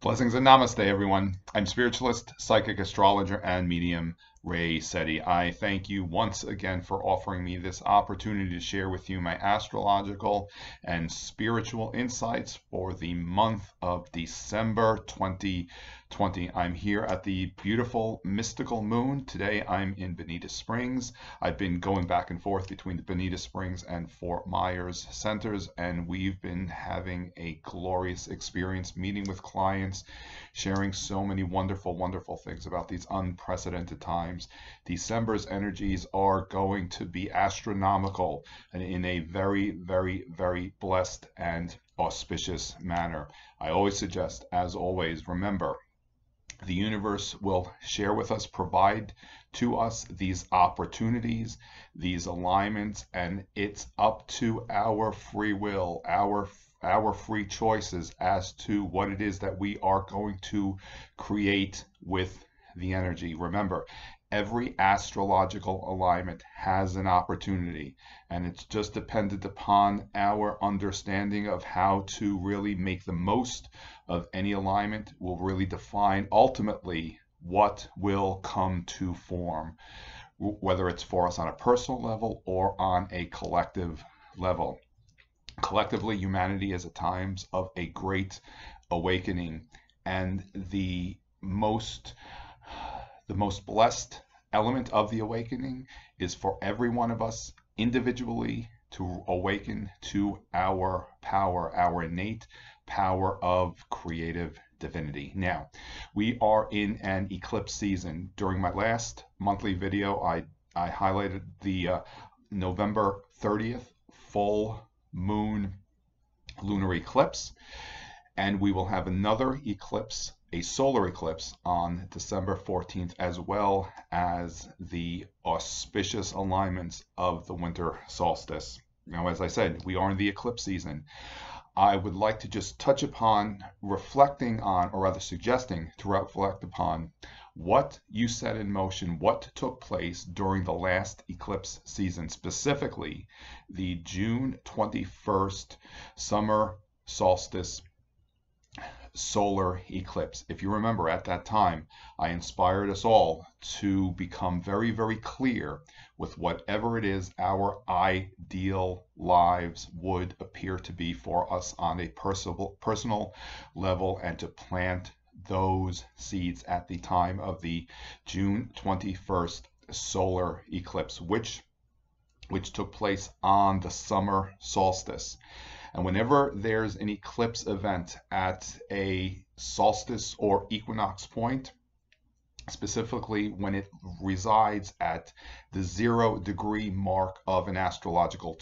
Blessings and namaste, everyone. I'm spiritualist, psychic astrologer, and medium Sette. I thank you once again for offering me this opportunity to share with you my astrological and spiritual insights for the month of December 2020. I'm here at the beautiful mystical moon. Today I'm in Bonita Springs. I've been going back and forth between the Bonita Springs and Fort Myers centers, and we've been having a glorious experience meeting with clients, sharing so many wonderful, wonderful things about these unprecedented times. December's energies are going to be astronomical and in a very, very, very blessed and auspicious manner. I always suggest, as always, remember, the universe will share with us, provide to us these opportunities, these alignments, and it's up to our free will, our free choices as to what it is that we are going to create with the energy. Remember, every astrological alignment has an opportunity, and it's just dependent upon our understanding of how to really make the most of any alignment. Will really define ultimately what will come to form, whether it's for us on a personal level or on a collective level. Collectively, humanity is at times of a great awakening, and the most blessed element of the awakening is for every one of us individually to awaken to our power, our innate power of creative divinity. Now, we are in an eclipse season. During my last monthly video, I highlighted the November 30th full moon lunar eclipse, and we will have another eclipse, a solar eclipse, on December 14th, as well as the auspicious alignments of the winter solstice. Now, as I said, we are in the eclipse season. I would like to just touch upon reflecting on, or rather suggesting to reflect upon, what you set in motion, what took place during the last eclipse season, specifically the June 21st summer solstice solar eclipse. If you remember, at that time, I inspired us all to become very, very clear with whatever it is our ideal lives would appear to be for us on a personal level, and to plant those seeds at the time of the June 21st solar eclipse, which took place on the summer solstice. And whenever there's an eclipse event at a solstice or equinox point, specifically when it resides at the 0-degree mark of an astrological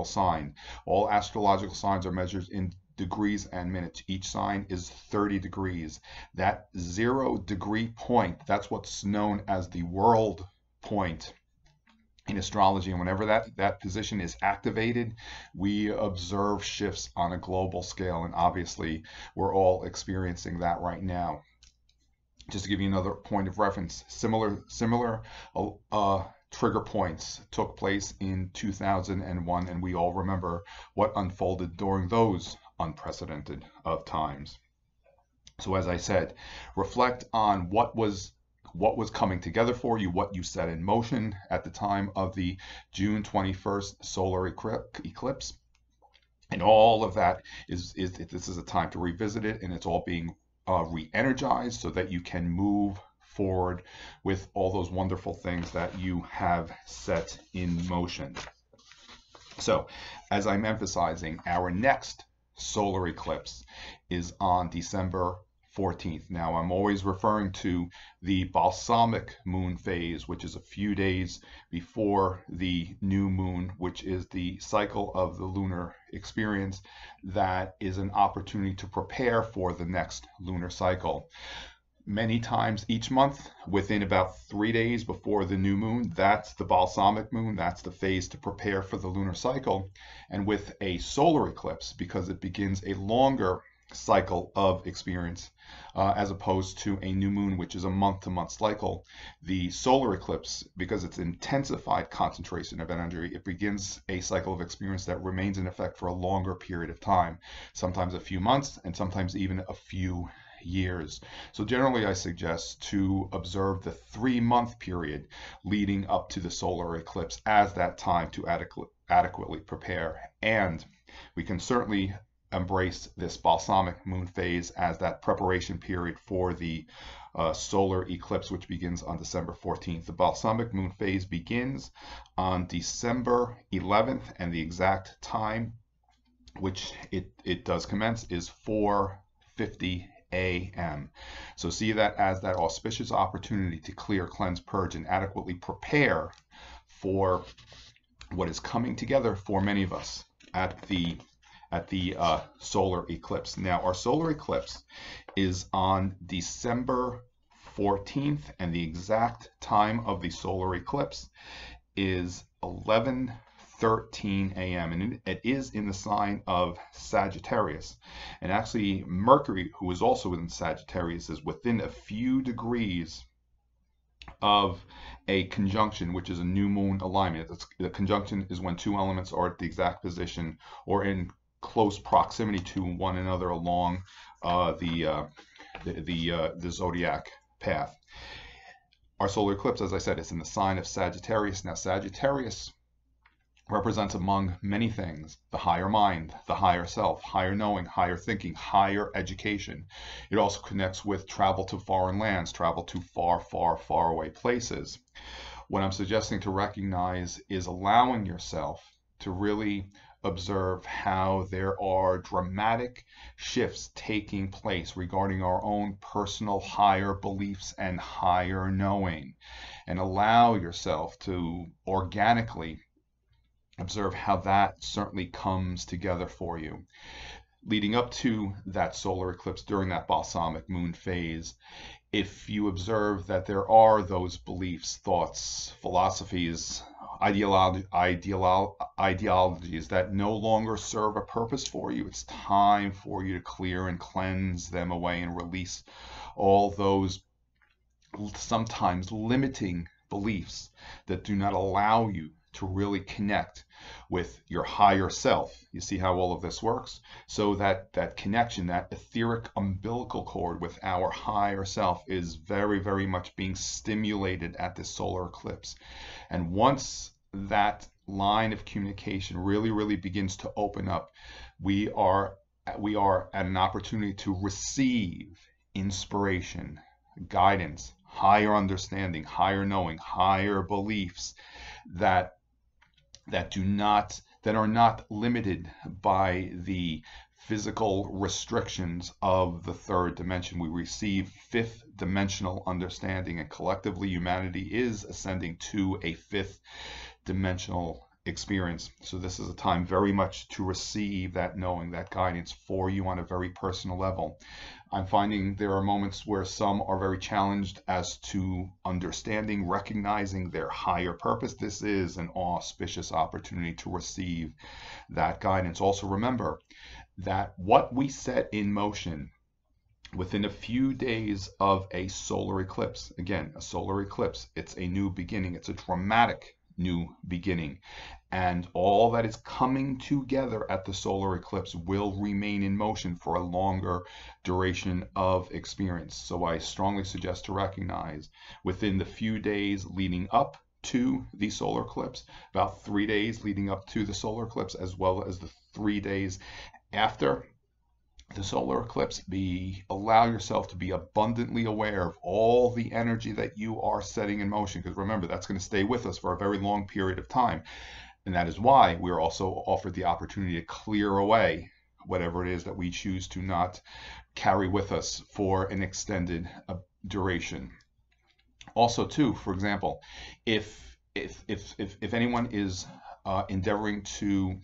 sign. All astrological signs are measured in degrees and minutes. Each sign is 30 degrees. That 0-degree point, that's what's known as the world point in astrology, and whenever that position is activated, we observe shifts on a global scale, and obviously we're all experiencing that right now. Just to give you another point of reference, similar trigger points took place in 2001, and we all remember what unfolded during those unprecedented of times. So as I said, reflect on what was coming together for you, what you set in motion at the time of the June 21st solar eclipse. And all of that this is a time to revisit it, and it's all being re-energized so that you can move forward with all those wonderful things that you have set in motion. So, as I'm emphasizing, our next solar eclipse is on December 14th. Now, I'm always referring to the balsamic moon phase, which is a few days before the new moon, which is the cycle of the lunar experience. That is an opportunity to prepare for the next lunar cycle. Many times each month, within about 3 days before the new moon, that's the balsamic moon, that's the phase to prepare for the lunar cycle. And with a solar eclipse, because it begins a longer cycle of experience, as opposed to a new moon, which is a month-to-month cycle. The solar eclipse, because it's intensified concentration of energy, it begins a cycle of experience that remains in effect for a longer period of time, sometimes a few months and sometimes even a few years. So generally I suggest to observe the 3-month period leading up to the solar eclipse as that time to adequately prepare. And we can certainly embrace this balsamic moon phase as that preparation period for the solar eclipse, which begins on December 14th. The balsamic moon phase begins on December 11th, and the exact time which it does commence is 4:50 a.m. So see that as that auspicious opportunity to clear, cleanse, purge, and adequately prepare for what is coming together for many of us at the solar eclipse. Now, our solar eclipse is on December 14th, and the exact time of the solar eclipse is 11:13 a.m. and it is in the sign of Sagittarius. And actually, Mercury, who is also in Sagittarius, is within a few degrees of a conjunction, which is a new moon alignment. The conjunction is when two elements are at the exact position or in close proximity to one another along the zodiac path. Our solar eclipse, as I said, is in the sign of Sagittarius. Now, Sagittarius represents, among many things, the higher mind, the higher self, higher knowing, higher thinking, higher education. It also connects with travel to foreign lands, travel to far, far, far away places. What I'm suggesting to recognize is allowing yourself to really observe how there are dramatic shifts taking place regarding our own personal higher beliefs and higher knowing, and allow yourself to organically observe how that certainly comes together for you. Leading up to that solar eclipse during that balsamic moon phase, if you observe that there are those beliefs, thoughts, philosophies, ideologies that no longer serve a purpose for you, it's time for you to clear and cleanse them away and release all those sometimes limiting beliefs that do not allow you to really connect with your higher self. You see how all of this works? So that connection, that etheric umbilical cord with our higher self is very, very much being stimulated at this solar eclipse. And once that line of communication really, really begins to open up, we are at an opportunity to receive inspiration, guidance, higher understanding, higher knowing, higher beliefs that are not limited by the physical restrictions of the third dimension. We receive fifth dimensional understanding, and collectively humanity is ascending to a fifth dimensional experience. So this is a time very much to receive that knowing, that guidance for you on a very personal level. I'm finding there are moments where some are very challenged as to understanding, recognizing their higher purpose. This is an auspicious opportunity to receive that guidance. Also remember that what we set in motion within a few days of a solar eclipse, again, a solar eclipse, it's a new beginning. It's a dramatic new beginning, and all that is coming together at the solar eclipse will remain in motion for a longer duration of experience. So I strongly suggest to recognize within the few days leading up to the solar eclipse, about 3 days leading up to the solar eclipse, as well as the 3 days after the solar eclipse, allow yourself to be abundantly aware of all the energy that you are setting in motion, because remember, that's going to stay with us for a very long period of time. And that is why we're also offered the opportunity to clear away whatever it is that we choose to not carry with us for an extended duration. Also too, for example, if anyone is endeavoring to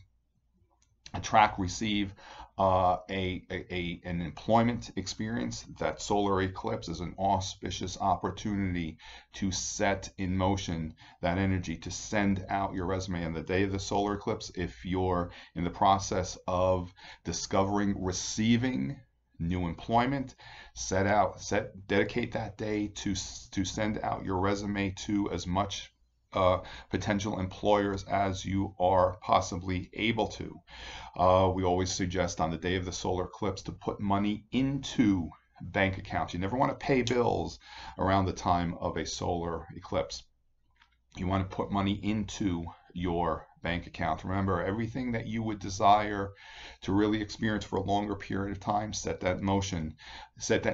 attract, receive an employment experience, that solar eclipse is an auspicious opportunity to set in motion that energy, to send out your resume on the day of the solar eclipse. If you're in the process of discovering, receiving new employment. Dedicate that day to send out your resume to as much potential employers as you are possibly able to. We always suggest on the day of the solar eclipse to put money into bank accounts. You never want to pay bills around the time of a solar eclipse. You want to put money into your bank account. Remember, everything that you would desire to really experience for a longer period of time, set that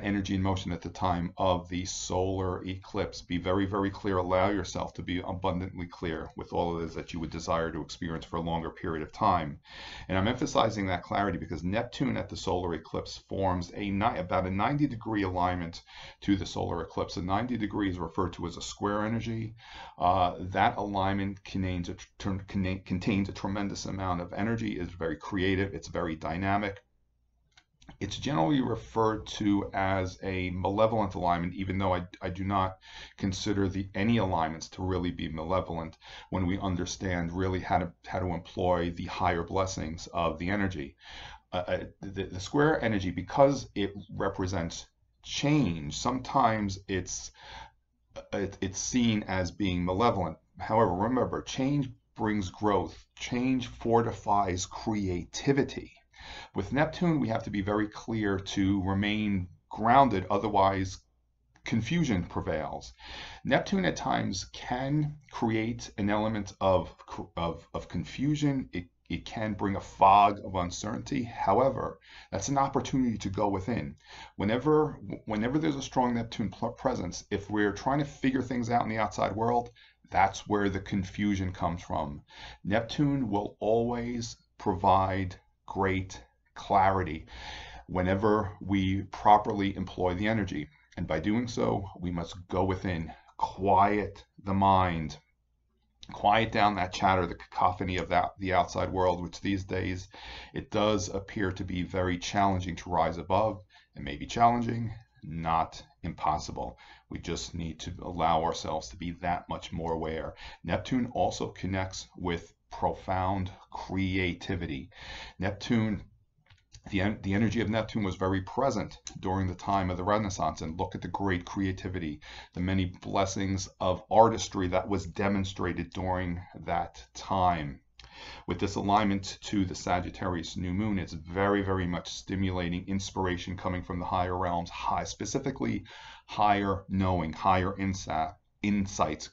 energy in motion at the time of the solar eclipse. Be very, very clear. Allow yourself to be abundantly clear with all it is that you would desire to experience for a longer period of time. And I'm emphasizing that clarity because Neptune at the solar eclipse forms about a 90-degree alignment to the solar eclipse. A 90 degrees is referred to as a square energy. That alignment contains a tremendous amount of energy. It's very creative. It's very dynamic. It's generally referred to as a malevolent alignment, even though I do not consider any alignments to really be malevolent when we understand really how to employ the higher blessings of the energy. The square energy, because it represents change, sometimes it's seen as being malevolent. However, remember, change brings growth. Change fortifies creativity. With Neptune, we have to be very clear to remain grounded, otherwise confusion prevails. Neptune at times can create an element of confusion. It can bring a fog of uncertainty. However, that's an opportunity to go within. Whenever there's a strong Neptune presence, if we're trying to figure things out in the outside world, that's where the confusion comes from. Neptune will always provide great clarity whenever we properly employ the energy. And by doing so, we must go within, quiet the mind, quiet down that chatter, the cacophony of the outside world, which these days it does appear to be very challenging to rise above. It may be challenging, not impossible. We just need to allow ourselves to be that much more aware. Neptune also connects with profound creativity. Neptune, the energy of Neptune was very present during the time of the Renaissance, and look at the great creativity, the many blessings of artistry that was demonstrated during that time. With this alignment to the Sagittarius new moon, it's very, very much stimulating inspiration coming from the higher realms, specifically higher knowing, higher insights,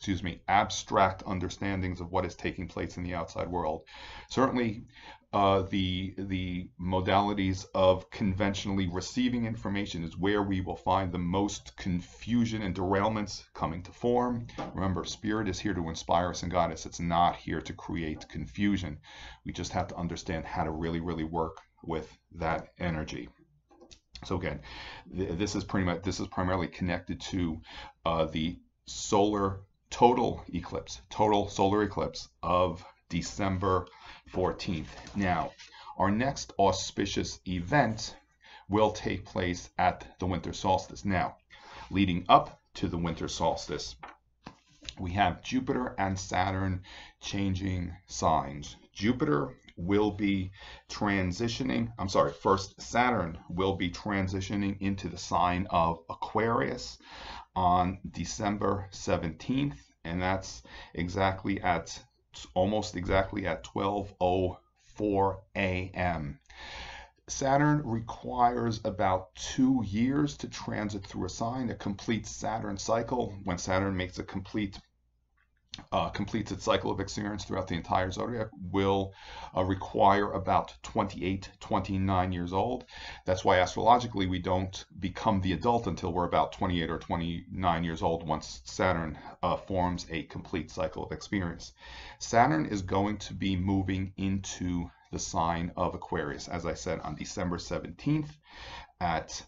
abstract understandings of what is taking place in the outside world. Certainly, the modalities of conventionally receiving information is where we will find the most confusion and derailments coming to form. Remember, Spirit is here to inspire us and guide us. It's not here to create confusion. We just have to understand how to really, really work with that energy. So again, this is primarily connected to the total solar eclipse of December 14th. Now, our next auspicious event will take place at the winter solstice. Now, leading up to the winter solstice, we have Jupiter and Saturn changing signs. Jupiter will be transitioning, first Saturn will be transitioning into the sign of Aquarius on December 17th, and that's almost exactly at 12:04 a.m. Saturn requires about 2 years to transit through a sign. A complete Saturn cycle, when Saturn makes a completes its cycle of experience throughout the entire zodiac, will require about 29 years old. That's why astrologically we don't become the adult until we're about 28 or 29 years old, once Saturn forms a complete cycle of experience. Saturn is going to be moving into the sign of Aquarius, as I said, on December 17th at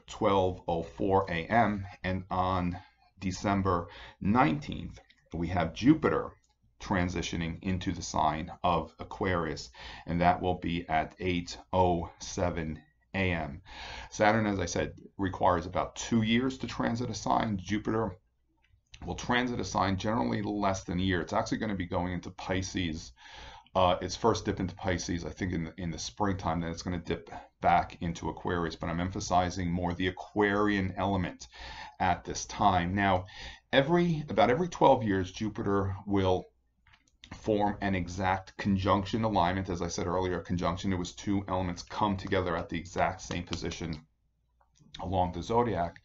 12:04 a.m. and on December 19th we have Jupiter transitioning into the sign of Aquarius, and that will be at 8:07 a.m. Saturn, as I said, requires about 2 years to transit a sign. Jupiter will transit a sign generally less than a year. It's actually going to be going into Pisces its first dip into Pisces, I think in the springtime, then it's going to dip back into Aquarius, but I'm emphasizing more the Aquarian element at this time. Now, about every 12 years, Jupiter will form an exact conjunction alignment. As I said earlier, conjunction, it was two elements come together at the exact same position along the zodiac.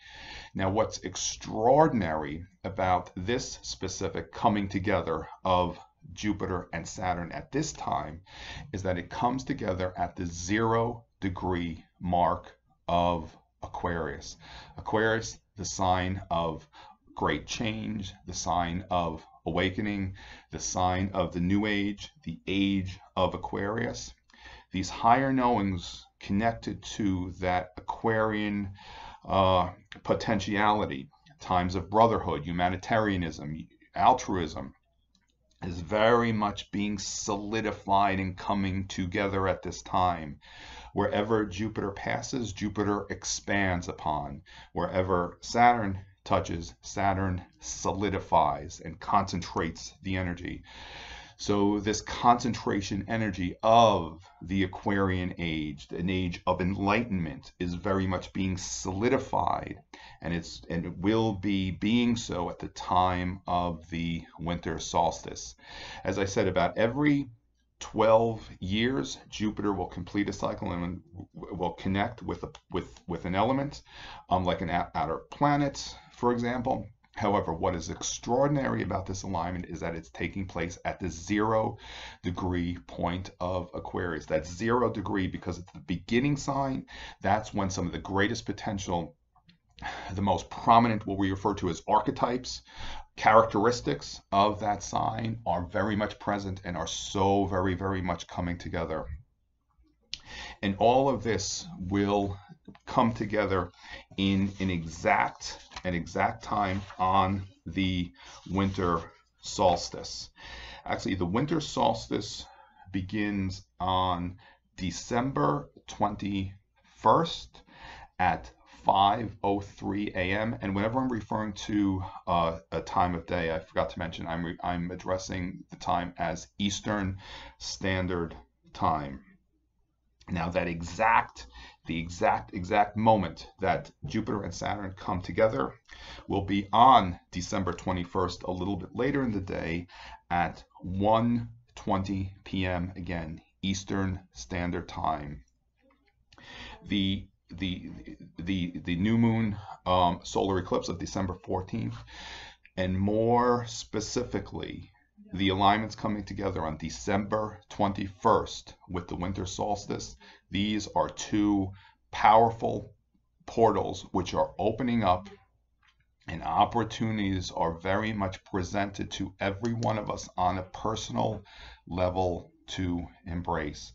Now, what's extraordinary about this specific coming together of Jupiter and Saturn at this time is that it comes together at the 0-degree mark of Aquarius. Aquarius, the sign of great change, the sign of awakening, the sign of the new age, the age of Aquarius. These higher knowings connected to that Aquarian potentiality, times of brotherhood, humanitarianism, altruism, is very much being solidified and coming together at this time. Wherever Jupiter passes, Jupiter expands upon. Wherever Saturn touches, Saturn solidifies and concentrates the energy. So this concentration energy of the Aquarian age, an age of enlightenment, is very much being solidified, and it will be being so at the time of the winter solstice. As I said, about every 12 years, Jupiter will complete a cycle and will connect with an element, like an outer planet, for example. However, what is extraordinary about this alignment is that it's taking place at the 0-degree point of Aquarius. That's 0 degree because it's the beginning sign. That's when some of the greatest potential, the most prominent, what we refer to as archetypes, characteristics of that sign are very much present and are so very, very much coming together. And all of this will come together in an exact time on the winter solstice. Actually, the winter solstice begins on December 21st at 5:03 a.m. And whenever I'm referring to a time of day, I forgot to mention I'm addressing the time as Eastern Standard Time. Now, the exact moment that Jupiter and Saturn come together will be on December 21st, a little bit later in the day at 1:20 p.m. again, Eastern Standard Time. The new moon solar eclipse of December 14th, and more specifically, the alignments coming together on December 21st with the winter solstice. These are two powerful portals which are opening up, and opportunities are very much presented to every one of us on a personal level to embrace.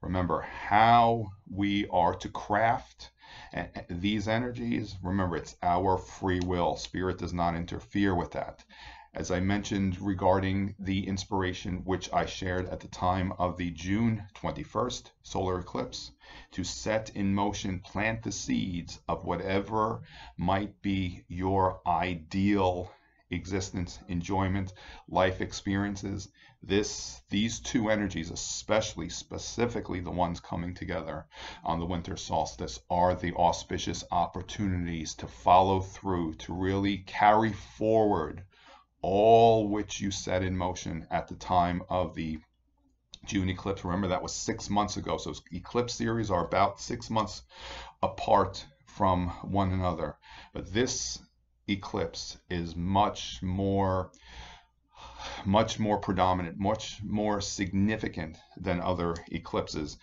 Remember how we are to craft these energies. Remember, it's our free will. Spirit does not interfere with that. As I mentioned regarding the inspiration which I shared at the time of the June 21st solar eclipse, to set in motion, plant the seeds of whatever might be your ideal existence, enjoyment, life experiences. These two energies, specifically the ones coming together on the winter solstice, are the auspicious opportunities to follow through, to really carry forward all which you set in motion at the time of the June eclipse. Remember, that was 6 months ago. So eclipse series are about 6 months apart from one another. But this eclipse is much more predominant, much more significant than other eclipses,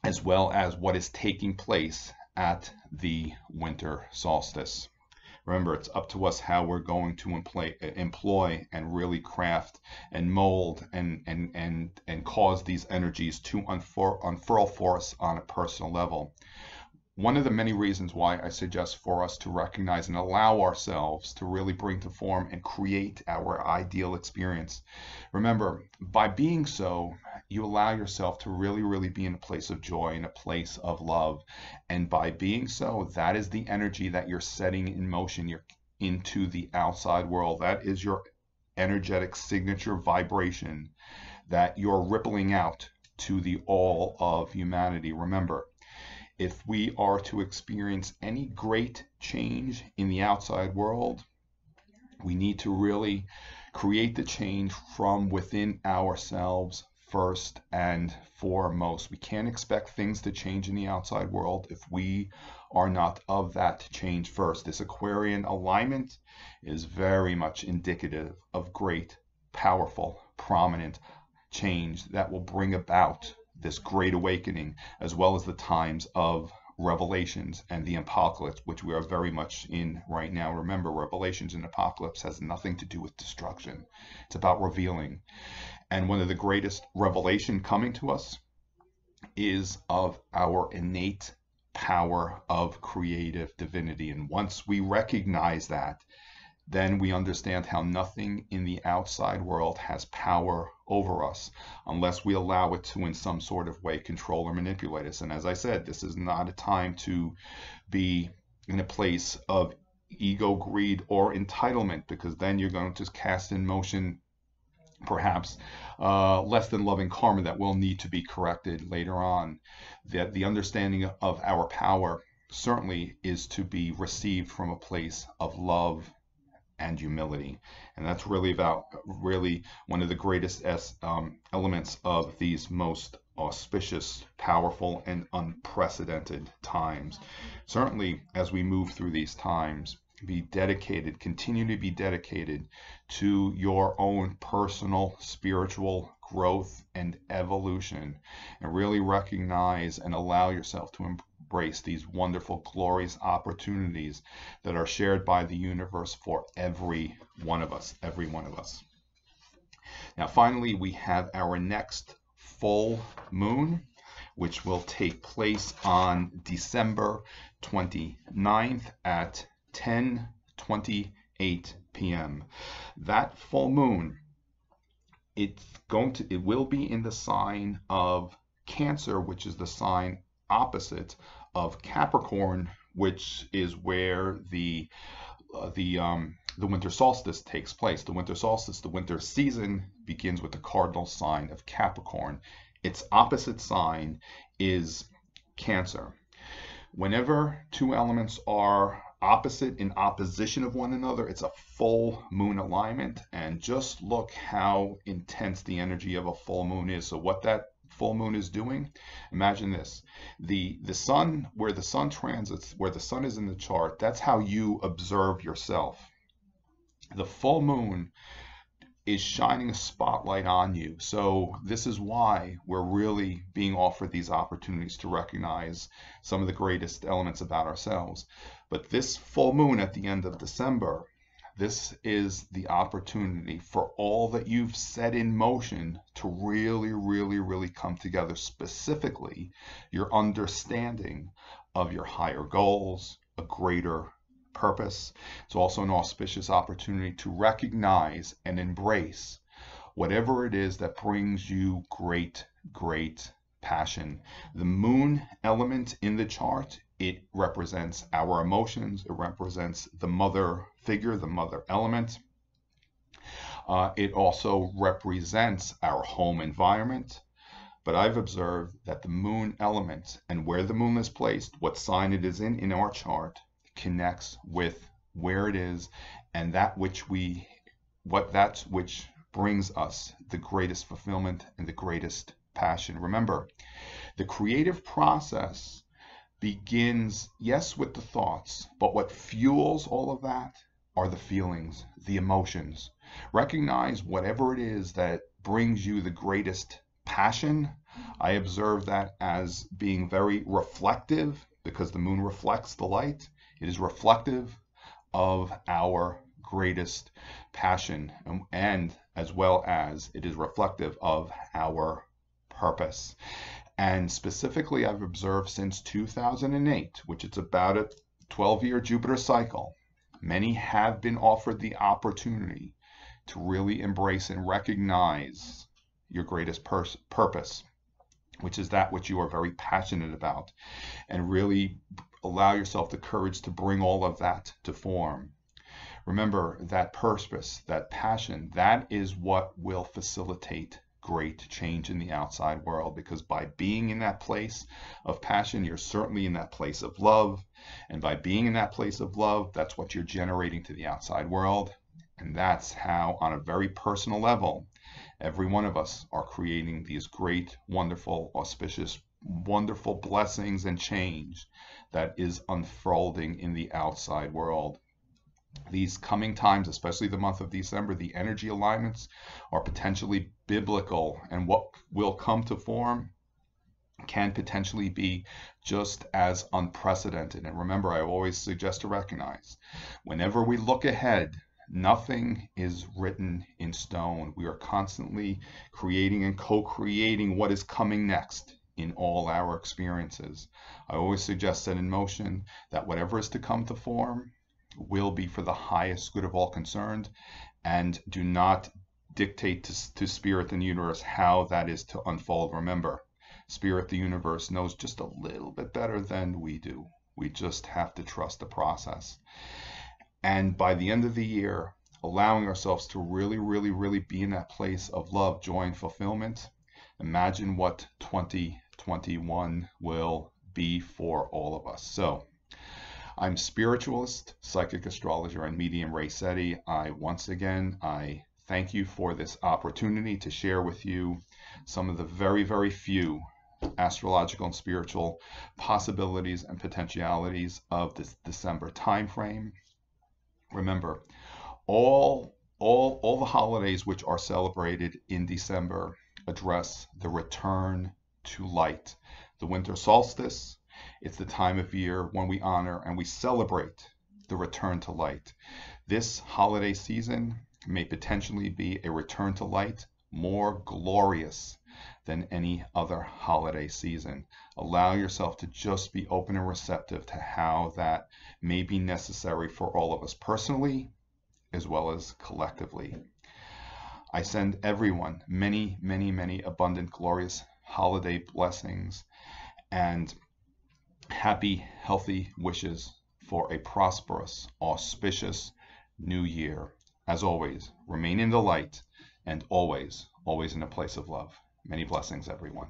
as well as what is taking place at the winter solstice. Remember, it's up to us how we're going to employ and really craft and mold and cause these energies to unfurl for us on a personal level. One of the many reasons why I suggest for us to recognize and allow ourselves to really bring to form and create our ideal experience. Remember, by being so, you allow yourself to really, really be in a place of joy, in a place of love. And by being so, that is the energy that you're setting in motion. You're into the outside world. That is your energetic signature vibration that you're rippling out to the all of humanity. Remember, if we are to experience any great change in the outside world, we need to really create the change from within ourselves first and foremost. We can't expect things to change in the outside world if we are not of that change first. This Aquarian alignment is very much indicative of great, powerful, prominent change that will bring about this great awakening, as well as the times of Revelations and the Apocalypse, which we are very much in right now. Remember, Revelations and Apocalypse has nothing to do with destruction. It's about revealing. And one of the greatest revelation coming to us is of our innate power of creative divinity. And once we recognize that, then we understand how nothing in the outside world has power over us unless we allow it to in some sort of way control or manipulate us. And as I said, this is not a time to be in a place of ego, greed, or entitlement, because then you're going to cast in motion perhaps less than loving karma that will need to be corrected later on. That the understanding of our power certainly is to be received from a place of love and humility. And that's really one of the greatest elements of these most auspicious, powerful, and unprecedented times. Certainly, as we move through these times, continue to be dedicated to your own personal spiritual growth and evolution, and really recognize and allow yourself to embrace these wonderful, glorious opportunities that are shared by the universe for every one of us, Now, finally, we have our next full moon, which will take place on December 29th at 10:28 p.m. That full moon, it will be in the sign of Cancer, which is the sign opposite of Capricorn, which is where the winter solstice takes place. The winter solstice, the winter season, begins with the cardinal sign of Capricorn. Its opposite sign is Cancer. Whenever two elements are opposite, in opposition of one another, it's a full moon alignment. And just look how intense the energy of a full moon is. So what that full moon is doing, imagine this: the sun, where the sun transits, where the sun is in the chart, that's how you observe yourself. The full moon is shining a spotlight on you. So this is why we're really being offered these opportunities to recognize some of the greatest elements about ourselves. But this full moon at the end of December, this is the opportunity for all that you've set in motion to really come together. Specifically, your understanding of your higher goals, a greater purpose. It's also an auspicious opportunity to recognize and embrace whatever it is that brings you great passion. The moon element in the chart, it represents our emotions. It represents the mother figure, the mother element. It also represents our home environment. But I've observed that the moon element and where the moon is placed, what sign it is in our chart, connects with where it is and that which brings us the greatest fulfillment and the greatest passion. Remember, the creative process begins, yes, with the thoughts, but what fuels all of that are the feelings, the emotions. Recognize whatever it is that brings you the greatest passion. I observe that as being very reflective, because the moon reflects the light. It is reflective of our greatest passion, and as well as it is reflective of our purpose. And specifically, I've observed since 2008, which it's about a 12-year Jupiter cycle, many have been offered the opportunity to really embrace and recognize your greatest purpose, which is that which you are very passionate about, and really allow yourself the courage to bring all of that to form. Remember that purpose, that passion, that is what will facilitate great change in the outside world, because by being in that place of passion, you're certainly in that place of love. And by being in that place of love, that's what you're generating to the outside world. And that's how, on a very personal level, every one of us are creating these great, wonderful, auspicious, wonderful blessings and change that is unfolding in the outside world. These coming times, especially the month of December, the energy alignments are potentially biblical, and what will come to form can potentially be just as unprecedented. And remember, I always suggest to recognize, whenever we look ahead, nothing is written in stone. We are constantly creating and co-creating what is coming next in all our experiences. I always suggest set in motion that whatever is to come to form will be for the highest good of all concerned, and do not dictate to Spirit and the universe how that is to unfold. Remember, Spirit, the universe, knows just a little bit better than we do. We just have to trust the process. And by the end of the year, allowing ourselves to really, really, really be in that place of love, joy, and fulfillment. Imagine what 2021 will be for all of us. So, I'm spiritualist, psychic astrologer, and medium Ray Sette. Once again, I thank you for this opportunity to share with you some of the very, very few astrological and spiritual possibilities and potentialities of this December time frame. Remember, all the holidays which are celebrated in December address the return to light. The winter solstice, it's the time of year when we honor and we celebrate the return to light. This holiday season may potentially be a return to light more glorious than any other holiday season. Allow yourself to just be open and receptive to how that may be necessary for all of us personally as well as collectively. I send everyone many, many, many abundant, glorious holiday blessings and happy, healthy wishes for a prosperous, auspicious new year. As always, remain in the light and always, always in a place of love. Many blessings, everyone.